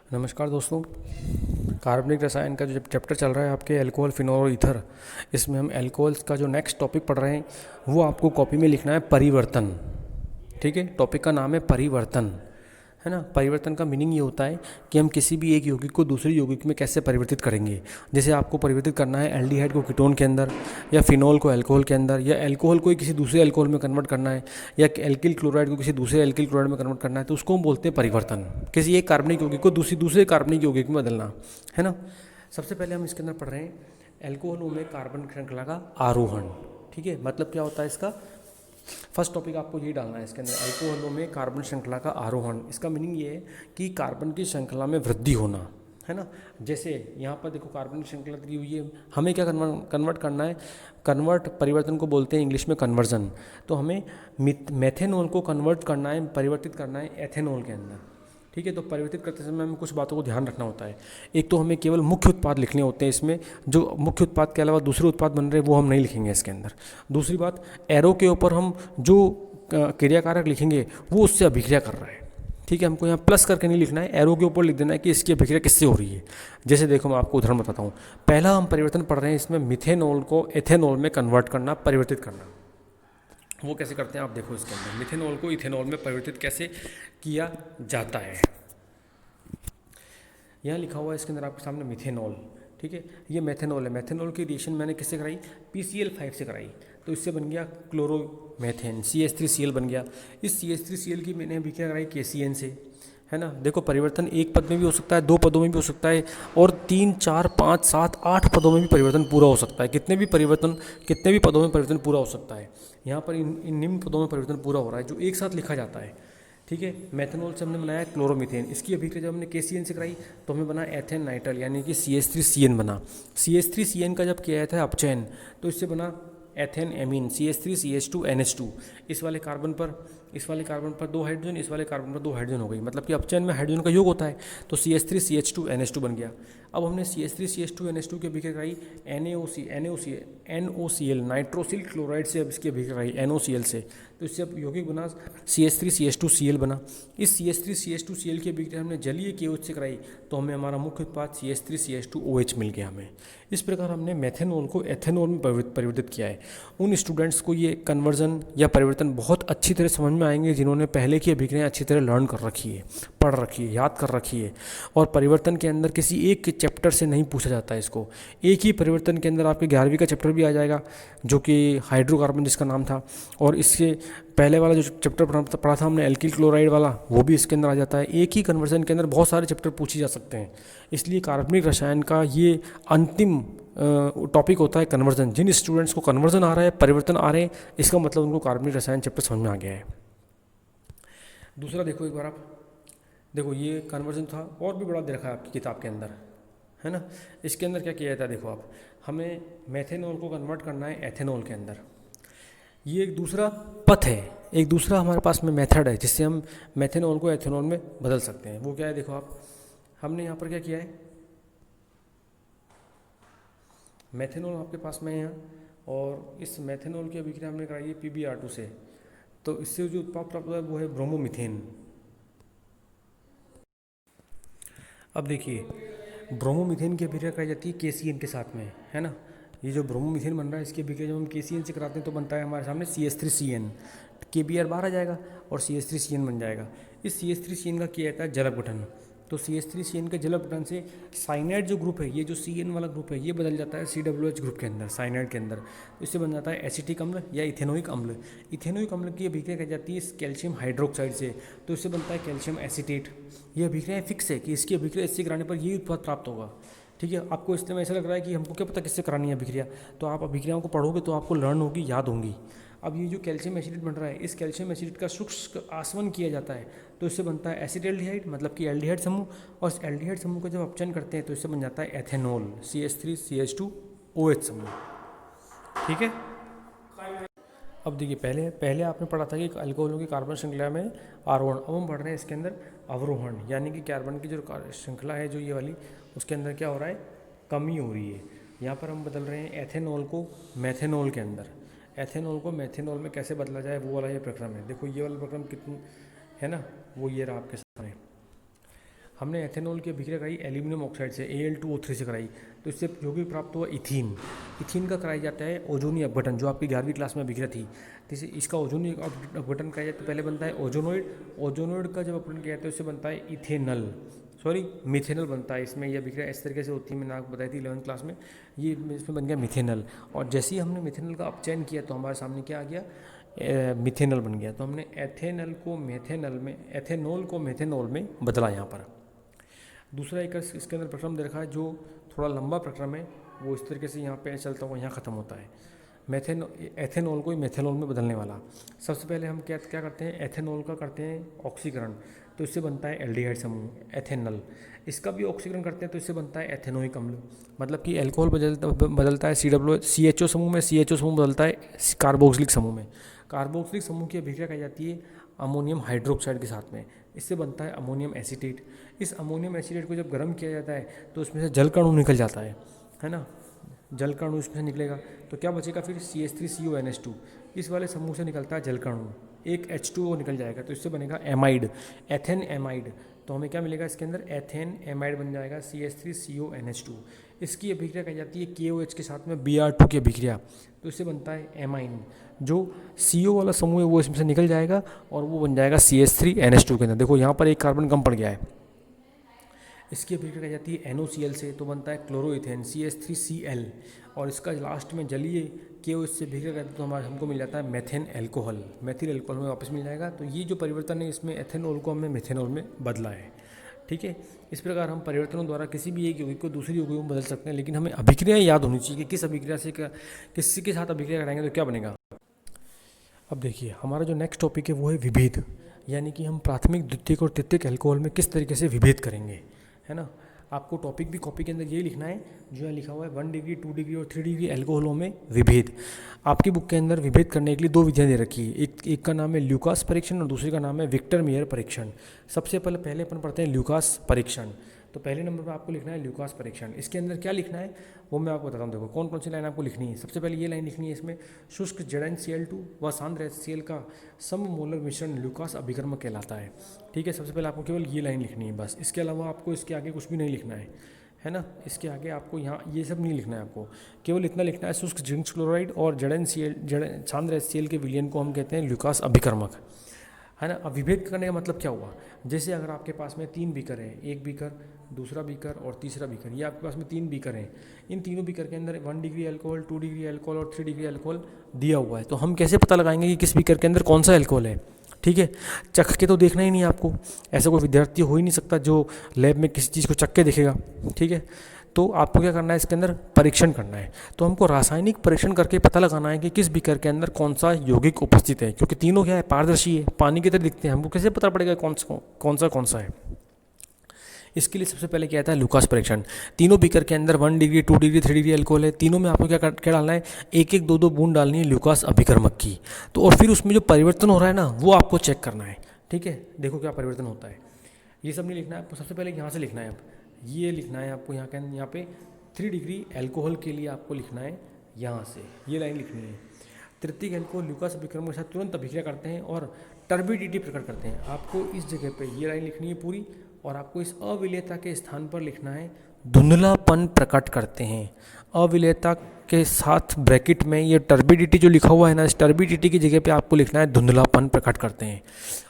नमस्कार दोस्तों। कार्बनिक रसायन का जो चैप्टर चल रहा है आपके अल्कोहल, फिनोल और ईथर, इसमें हम अल्कोहल्स का जो नेक्स्ट टॉपिक पढ़ रहे हैं वो आपको कॉपी में लिखना है परिवर्तन। ठीक है, टॉपिक का नाम है परिवर्तन, है ना। परिवर्तन का मीनिंग ये होता है कि हम किसी भी एक यौगिक को दूसरे यौगिक में कैसे परिवर्तित करेंगे। जैसे आपको परिवर्तित करना है एल्डिहाइड को कीटोन के अंदर, या फिनोल को अल्कोहल के अंदर, या अल्कोहल को किसी दूसरे अल्कोहल में कन्वर्ट करना है, या एल्किल क्लोराइड को किसी दूसरे एल्किल क्लोराइड में कन्वर्ट करना है, तो उसको हम बोलते हैं परिवर्तन। किसी एक कार्बनिक यौगिक को दूसरे कार्बनिक यौगिक में बदलना, है ना। सबसे पहले हम इसके अंदर पढ़ रहे हैं एल्कोहलों में कार्बन श्रृंखला का आरोहण। ठीक है, मतलब क्या होता है इसका। फर्स्ट टॉपिक आपको यही डालना है इसके अंदर, अल्कोहलों में कार्बन श्रृंखला का आरोहण। इसका मीनिंग ये है कि कार्बन की श्रृंखला में वृद्धि होना, है ना। जैसे यहाँ पर देखो कार्बन की श्रृंखला दी हुई है, हमें क्या कन्वर्ट करना है। परिवर्तन को बोलते हैं इंग्लिश में कन्वर्जन। तो हमें मेथेनॉल को कन्वर्ट करना है, परिवर्तित करना है एथेनॉल के अंदर। ठीक है, तो परिवर्तित करते समय हमें कुछ बातों को ध्यान रखना होता है। एक तो हमें केवल मुख्य उत्पाद लिखने होते हैं इसमें, जो मुख्य उत्पाद के अलावा दूसरे उत्पाद बन रहे हैं वो हम नहीं लिखेंगे इसके अंदर। दूसरी बात, एरो के ऊपर हम जो क्रियाकारक लिखेंगे वो उससे अभिक्रिया कर रहा है। ठीक है, हमको यहाँ प्लस करके नहीं लिखना है, एरो के ऊपर लिख देना है कि इसकी अभिक्रिया किससे हो रही है। जैसे देखो मैं आपको उदाहरण बताता हूँ। पहला हम परिवर्तन पढ़ रहे हैं इसमें, मिथेनॉल को एथेनॉल में कन्वर्ट करना, परिवर्तित करना। वो कैसे करते हैं आप देखो इसके अंदर, मिथेनॉल को इथेनॉल में परिवर्तित कैसे किया जाता है। यहाँ लिखा हुआ है इसके अंदर आपके सामने मिथेनॉल। ठीक है, ये मेथेनॉल है। मेथेनॉल की रिएक्शन मैंने किससे कराई, PCl5 से कराई, तो इससे बन गया क्लोरोमेथेन, CH3Cl बन गया। इस CH3Cl की मैंने अभिक्रिया कराई KCN से, है ना। देखो परिवर्तन एक पद में भी हो सकता है, दो पदों में भी हो सकता है, और 3, 4, 5, 7, 8 पदों में भी परिवर्तन पूरा हो सकता है। कितने भी पदों में परिवर्तन पूरा हो सकता है। यहाँ पर इन निम्न पदों में परिवर्तन पूरा हो रहा है जो एक साथ लिखा जाता है। ठीक है, मेथेनॉल से हमने बनाया क्लोरोमीथेन, इसकी अभिक्रिया जब हमने KCN से कराई तो हमें बना एथेन नाइट्राइल यानी कि CH3CN बना। CH3CN का जब किया जाता है अपचयन तो इससे बना एथेन एमीन, CH3CH2NH2। इस वाले कार्बन पर 2 हाइड्रोजन, इस वाले कार्बन पर 2 हाइड्रोजन हो गई, मतलब कि अपचयन में हाइड्रोजन का योग होता है, तो CH3CH2NH2 बन गया। अब हमने CH3CH2NH2 की अभिक्रिया कराई NOCL नाइट्रोसिल क्लोराइड से, अब इसकी अभिक्रिया कराई NOCl से, तो इससे अब यौगिक बना CH3CH2Cl बना। इस CH3CH2Cl की अभिक्रिया हमने जलीय KOH से कराई तो हमें हमारा मुख्य उत्पाद CH3CH2OH मिल गया हमें। इस प्रकार हमने मेथेनॉल को एथेनॉल में परिवर्तित किया है। उन स्टूडेंट्स को ये कन्वर्जन या परिवर्तन बहुत अच्छी तरह समझ में आएंगे जिन्होंने पहले की अभिक्रिया अच्छी तरह लर्न कर रखी है, पढ़ रखी है, याद कर रखी है। और परिवर्तन के अंदर किसी एक चैप्टर से नहीं पूछा जाता है इसको। एक ही परिवर्तन के अंदर आपके 11वीं का चैप्टर भी आ जाएगा जो कि हाइड्रोकार्बन जिसका नाम था, और इससे पहले वाला जो चैप्टर पढ़ा था हमने एल्किल क्लोराइड वाला, वो भी इसके अंदर आ जाता है। एक ही कन्वर्जन के अंदर बहुत सारे चैप्टर पूछे जा सकते हैं। इसलिए कार्बनिक रसायन का ये अंतिम टॉपिक होता है कन्वर्जन। जिन स्टूडेंट्स को कन्वर्जन आ रहा है, परिवर्तन आ रहे हैं, इसका मतलब उनको कार्बनिक रसायन चैप्टर समझ में आ गया है। दूसरा देखो एक बार आप देखो, ये कन्वर्जन था और भी बड़ा दे रखा है आपकी किताब के अंदर, है ना। इसके अंदर क्या किया जाता है देखो आप, हमें मेथेनॉल को कन्वर्ट करना है एथेनॉल के अंदर। ये एक दूसरा पथ है, एक दूसरा हमारे पास में मेथड है जिससे हम मेथेनॉल को एथेनॉल में बदल सकते हैं। वो क्या है देखो आप, हमने यहाँ पर क्या किया है, मेथेनॉल आपके पास में है यहाँ, और इस मेथेनॉल की अभिक्रिया हमने कराई है PbR2 से, तो इससे जो उत्पाद प्राप्त हुआ है वो है ब्रोमोमीथेन। अब देखिए, ब्रोमोमीथेन की अभिक्रिया कराई जाती है KCN के साथ में, है ना। ये जो ब्रोमोमीथेन बन रहा है इसकी अभिक्रिया जब हम KCN से कराते हैं तो बनता है हमारे सामने CH3CN, KBr बाहर आ जाएगा और CH3CN बन जाएगा। इस CH3CN का किया जाता है जल अपघटन, तो CH3CN के जल अपघटन से साइनाइड जो ग्रुप है, ये जो CN वाला ग्रुप है, ये बदल जाता है COOH ग्रुप के अंदर, साइनाइड के अंदर। तो इससे बन जाता है एसिटिक अम्ल या इथेनोइक अम्ल। इथेनोइक अम्ल की अभिक्रिया की जाती है इस कैल्शियम हाइड्रोक्साइड से, तो इससे बनता है कैल्शियम एसीटेट। ये अभिक्रिया फिक्स है कि इसकी अभिक्रिया इससे कराने पर यही उत्पाद प्राप्त होगा। ठीक है, आपको इसमें ऐसा लग रहा है कि हमको क्या पता किससे करानी है अभिक्रिया, तो आप अभिक्रियाओं को पढ़ोगे तो आपको लर्न होगी, याद होंगी। अब ये जो कैल्शियम एसिडेट बन रहा है, इस कैल्शियम एसिडेट का शुष्क आसवन किया जाता है तो इससे बनता है एसिटाल्डिहाइड, मतलब कि एल्डिहाइड समूह, और इस एल्डिहाइड समूह को जब अपचयन करते हैं तो इससे बन जाता है एथेनॉल, CH3CH2OH समूह। ठीक है, अब देखिए, पहले आपने पढ़ा था कि अल्कोहलों की कार्बन श्रृंखला में आरोहण, अब हम पढ़ रहे हैं इसके अंदर अवरोहण, यानी कि कार्बन की जो श्रृंखला है जो ये वाली, उसके अंदर क्या हो रहा है, कमी हो रही है। यहाँ पर हम बदल रहे हैं एथेनॉल को मेथेनॉल के अंदर। एथेनॉल को मेथेनॉल में कैसे बदला जाए वो वाला ये प्रक्रम है। देखो ये वाला प्रक्रम कितना है ना, वो ये रहा आपके सामने। हमने एथेनॉल की अभिक्रिया कराई एल्यूमिनियम ऑक्साइड से Al2O3 से कराई, तो इससे यौगिक प्राप्त हुआ इथीन। इथीन का कराया जाता है ओजोनी अपघटन, जो आपकी 11वीं क्लास में अभिक्रिया थी। जैसे इसका ओजोनी अपघटन कराया जाता है, पहले बनता है ओजोनोइड, ओजोनोइड का जब अपघटन किया जाता है उससे बनता है इथेनल, सॉरी मिथेनल बनता है। इसमें यह अभिक्रिया इस तरीके से होती है, मैंने आपको बताई थी 11वीं क्लास में। ये इसमें बन गया मिथेनल, और जैसे ही हमने मिथेनल का अपचयन किया तो हमारे सामने क्या आ गया, मिथेनल बन गया। तो हमने एथेनॉल को मेथेनॉल में बदला यहाँ पर। दूसरा एक इसके अंदर प्रक्रम दे रखा है जो थोड़ा लंबा प्रक्रम है, वो इस तरीके से यहाँ पे चलता हुआ यहाँ ख़त्म होता है। एथेनॉल को मेथेनॉल में बदलने वाला। सबसे पहले हम क्या करते हैं, एथेनॉल का करते हैं ऑक्सीकरण, तो इससे बनता है एल्डिहाइड समूह एथेनल। इसका भी ऑक्सीकरण करते हैं तो इससे बनता है एथेनोइक अम्ल। मतलब कि अल्कोहल बदलता है CHO समूह में, CHO समूह बदलता है कार्बोक्सिलिक समूह में। कार्बोक्सिलिक समूह की अभिक्रिया की जाती है अमोनियम हाइड्रोक्साइड के साथ में, इससे बनता है अमोनियम एसीटेट। इस अमोनियम एसीटेट को जब गर्म किया जाता है तो उसमें से जल कणु निकल जाता है ना, जल कणु इसमें से निकलेगा तो क्या बचेगा फिर CH3CONH2। इस वाले समूह से निकलता है जल कणु, एक H2O निकल जाएगा तो इससे बनेगा एमाइड, एथेन एमाइड। तो हमें क्या मिलेगा इसके अंदर, एथेन एमाइड बन जाएगा CH3CONH2। इसकी अभिक्रिया कही जाती है KOH के साथ में Br2 की अभिक्रिया, तो इससे बनता है एमाइन। जो CO वाला समूह है वो इसमें से निकल जाएगा और वो बन जाएगा CH3NH2 के अंदर। देखो यहाँ पर एक कार्बन कम पड़ गया है। इसकी अभिक्रिया की जाती है NOCl से, तो बनता है क्लोरोइथेन CH3Cl, और इसका लास्ट में जलीय KOH से अभिक्रिया करते हैं तो हमको मिल जाता है मेथेन एल्कोहल, मेथिल एल्कोहल में वापस मिल जाएगा। तो ये जो परिवर्तन है इसमें एथेनॉल को हमने मेथेनॉल में बदला है। ठीक है, इस प्रकार हम परिवर्तनों द्वारा किसी भी एक यौगिक को दूसरी यौगिक में बदल सकते हैं, लेकिन हमें अभिक्रिया याद होनी चाहिए कि किस अभिक्रिया से किसी के साथ अभिक्रिया कराएंगे तो क्या बनेगा। अब देखिए हमारा जो नेक्स्ट टॉपिक है वो है विभेद, यानी कि हम प्राथमिक, द्वितीयक और तृतीयक अल्कोहल में किस तरीके से विभेद करेंगे, है ना। आपको टॉपिक भी कॉपी के अंदर यही लिखना है जो है लिखा हुआ है 1 डिग्री, 2 डिग्री और 3 डिग्री अल्कोहलों में विभेद। आपकी बुक के अंदर विभेद करने के लिए 2 विधियाँ दे रखी है, एक का नाम है ल्यूकास परीक्षण और दूसरे का नाम है विक्टर मेयर परीक्षण। सबसे पहले अपन पढ़ते हैं ल्यूकास परीक्षण। तो पहले नंबर पर आपको लिखना है ल्यूकास परीक्षण। इसके अंदर क्या लिखना है वो मैं आपको बताता हूँ। देखो कौन कौन सी लाइन आपको लिखनी है। सबसे पहले ये लाइन लिखनी है, इसमें शुष्क ZnCl2 व सांद्र HCl का सममोलर मिश्रण ल्यूकास अभिकर्मक कहलाता है। ठीक है, सबसे पहले आपको केवल ये लाइन लिखनी है बस, इसके अलावा आपको इसके आगे कुछ भी नहीं लिखना है ना। इसके आगे आपको यहाँ ये सब नहीं लिखना है, आपको केवल इतना लिखना है, शुष्क जिंक क्लोराइड और सांद्र HCl के विलयन को हम कहते हैं ल्यूकास अभिकर्मक, है ना। अब विभेद करने का मतलब क्या हुआ, जैसे अगर आपके पास में 3 बीकर है, एक बीकर, दूसरा बीकर और तीसरा बीकर, ये आपके पास में 3 बीकर हैं। इन तीनों बीकर के अंदर 1 डिग्री अल्कोहल, 2 डिग्री अल्कोहल और 3 डिग्री अल्कोहल दिया हुआ है। तो हम कैसे पता लगाएंगे कि किस बीकर के अंदर कौन सा अल्कोहल है। ठीक है, चख के तो देखना ही नहीं है आपको, ऐसा कोई विद्यार्थी हो ही नहीं सकता जो लैब में किसी चीज़ को चख के देखेगा। ठीक है, तो आपको क्या करना है, इसके अंदर परीक्षण करना है। तो हमको रासायनिक परीक्षण करके पता लगाना है कि किस बीकर के अंदर कौन सा यौगिक उपस्थित है, क्योंकि तीनों क्या है, पारदर्शी है, पानी की तरह दिखते हैं। हमको कैसे पता पड़ेगा कौन सा है। इसके लिए सबसे पहले क्या आता है, ल्यूकास परीक्षण। तीनों बीकर के अंदर 1 डिग्री, 2 डिग्री, 3 डिग्री अल्कोहल है। तीनों में आपको क्या डालना है, 1-1, 2-2 बूंद डालनी है ल्यूकास अभिकर्मक की। तो और फिर उसमें जो परिवर्तन हो रहा है ना वो आपको चेक करना है। ठीक है, देखो क्या परिवर्तन होता है। ये सब नहीं लिखना है आपको, सबसे पहले यहाँ से लिखना है। अब ये लिखना है आपको, यहाँ पे 3 डिग्री अल्कोहल के लिए आपको लिखना है, यहाँ से ये लाइन लिखनी है। तृतीयक अल्कोहल ल्यूकास अभिकर्मक के साथ तुरंत अभिक्रिया करते हैं और टर्बिडिटी प्रकट करते हैं। आपको इस जगह पे ये लाइन लिखनी है पूरी, और आपको इस अविलेयता के स्थान पर लिखना है धुंधलापन प्रकट करते हैं। अविलेयता के साथ ब्रैकेट में ये टर्बिडिटी जो लिखा हुआ है ना, इस टर्बिडिटी की जगह पे आपको लिखना है धुंधलापन प्रकट करते हैं।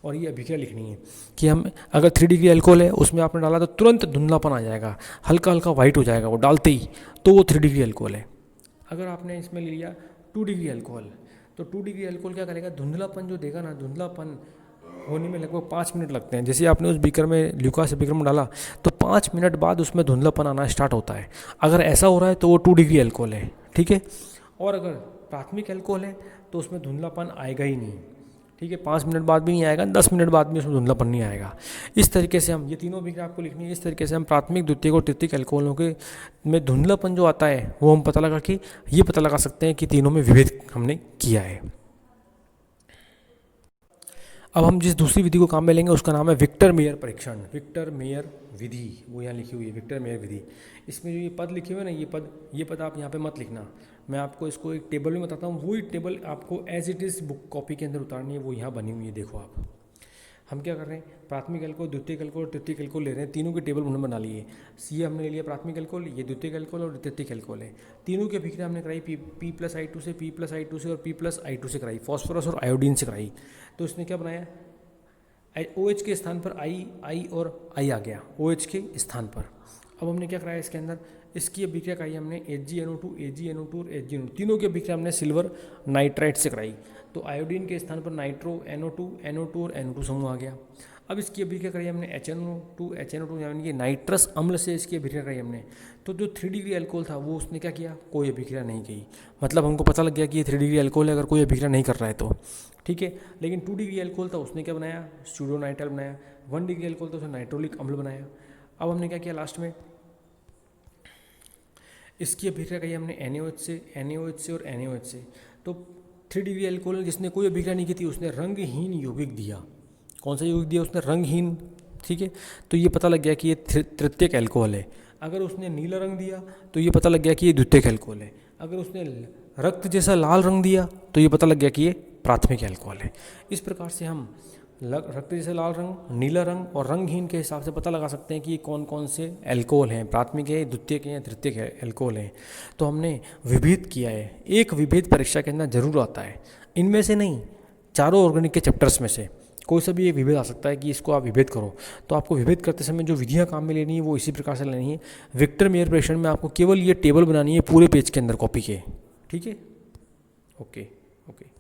और ये अभिक्रिया लिखनी है कि हम अगर 3 डिग्री अल्कोहल है उसमें आपने डाला तो तुरंत धुंधलापन आ जाएगा, हल्का हल्का वाइट हो जाएगा वो डालते ही, तो वो 3 डिग्री अल्कोहल है। अगर आपने इसमें ले लिया 2 डिग्री अल्कोहल, तो 2 डिग्री अल्कोहल क्या करेगा, धुंधलापन जो देगा ना, धुंधलापन होने में लगभग 5 मिनट लगते हैं। जैसे आपने उस बीकर में ल्यूकास बीकर में डाला तो 5 मिनट बाद उसमें धुंधलापन आना स्टार्ट होता है। अगर ऐसा हो रहा है तो वो 2 डिग्री अल्कोहल है। ठीक है, और अगर प्राथमिक अल्कोहल है तो उसमें धुंधलापन आएगा ही नहीं। ठीक है, 5 मिनट बाद भी नहीं आएगा, 10 मिनट बाद भी उसमें धुंधलापन नहीं आएगा। इस तरीके से हम ये तीनों बीकर आपको लिखनी है। इस तरीके से हम प्राथमिक, द्वितीयक और तृतीयक अल्कोहलों के में धुंधलापन जो आता है वो हम पता लगा के ये पता लगा सकते हैं कि तीनों में विभेद हमने किया है। अब हम जिस दूसरी विधि को काम में लेंगे उसका नाम है विक्टर मेयर परीक्षण, विक्टर मेयर विधि, वो यहाँ लिखी हुई है विक्टर मेयर विधि। इसमें जो ये पद लिखे हुए ना, ये पद आप यहाँ पे मत लिखना, मैं आपको इसको एक टेबल में बताता हूँ। वही टेबल आपको as it is book copy के अंदर उतारनी है, वो यहाँ बनी हुई है, देखो आप। हम क्या कर रहे हैं, प्राथमिक एल्कोहल, द्वितीयक एल्कोहल और तृतीयक एल्कोहल ले रहे हैं, तीनों की टेबल हमने बना ली है। ये हमने ले लिया प्राथमिक एल्कोहल, ये द्वितीयक एल्कोहल और तृतीयक एल्कोहल है। तीनों की अभिक्रिया हमने कराई P+I2 से, P+I2 से और P+I2 से कराई, फॉस्फोरस और आयोडीन से कराई। तो इसने क्या बनाया, OH के स्थान पर I और I आ गया OH के स्थान पर। अब हमने क्या कराया इसके अंदर, इसकी अभिक्रिया कराई हमने AgNO2 और AgNO2, तीनों की अभिक्रिया हमने सिल्वर नाइट्राइट से कराई। तो आयोडीन के स्थान पर नाइट्रो, NO2 और NO2 समूह आ गया। अब इसकी अभिक्रिया कराई हमने HNO2 यानी कि नाइट्रस अम्ल से इसकी अभिक्रिया कराई हमने। तो जो 3 डिग्री एल्कोहल था वो उसने क्या किया, कोई अभिक्रिया नहीं की। मतलब हमको पता लग गया कि ये 3 डिग्री एल्कोहल है अगर कोई अभिक्रिया नहीं कर रहा है तो, ठीक है। लेकिन 2 डिग्री एल्कोहल था, उसने क्या बनाया, स्यूडोनाइट्राइल बनाया। 1 डिग्री एल्कोहल था, उसने नाइट्रोलिक अम्ल बनाया। अब हमने क्या किया लास्ट में, इसकी अभिक्रिया कही हमने NaOH से और NaOH से। तो 3 डिग्री एल्कोहल जिसने कोई अभिक्रिया नहीं की थी उसने रंगहीन यौगिक दिया। कौन सा यौगिक दिया उसने, रंगहीन, ठीक है। तो ये पता लग गया कि ये तृतीयक एल्कोहल है। अगर उसने नीला रंग दिया तो ये पता लग गया कि ये द्वितीयक एल्कोहल है। अगर उसने रक्त जैसा लाल रंग दिया तो ये पता लग गया कि ये प्राथमिक एल्कोहल है। इस प्रकार से हम रक्त जैसे लाल रंग, नीला रंग और रंगहीन के हिसाब से पता लगा सकते हैं कि ये कौन कौन से एल्कोहल हैं, प्राथमिक है, द्वितीयक है या तृतीयक एल्कोहल हैं। तो हमने विभेद किया है। एक विभेद परीक्षा के अंदर जरूर आता है, इनमें से नहीं, चारों ऑर्गेनिक के चैप्टर्स में से कोई सा भी एक विभेद आ सकता है कि इसको आप विभेद करो। तो आपको विभेद करते समय जो विधियाँ काम में लेनी है वो इसी प्रकार से लेनी है। विक्टर मेयर प्रेशर में आपको केवल ये टेबल बनानी है पूरे पेज के अंदर कॉपी के, ठीक है। Okay okay.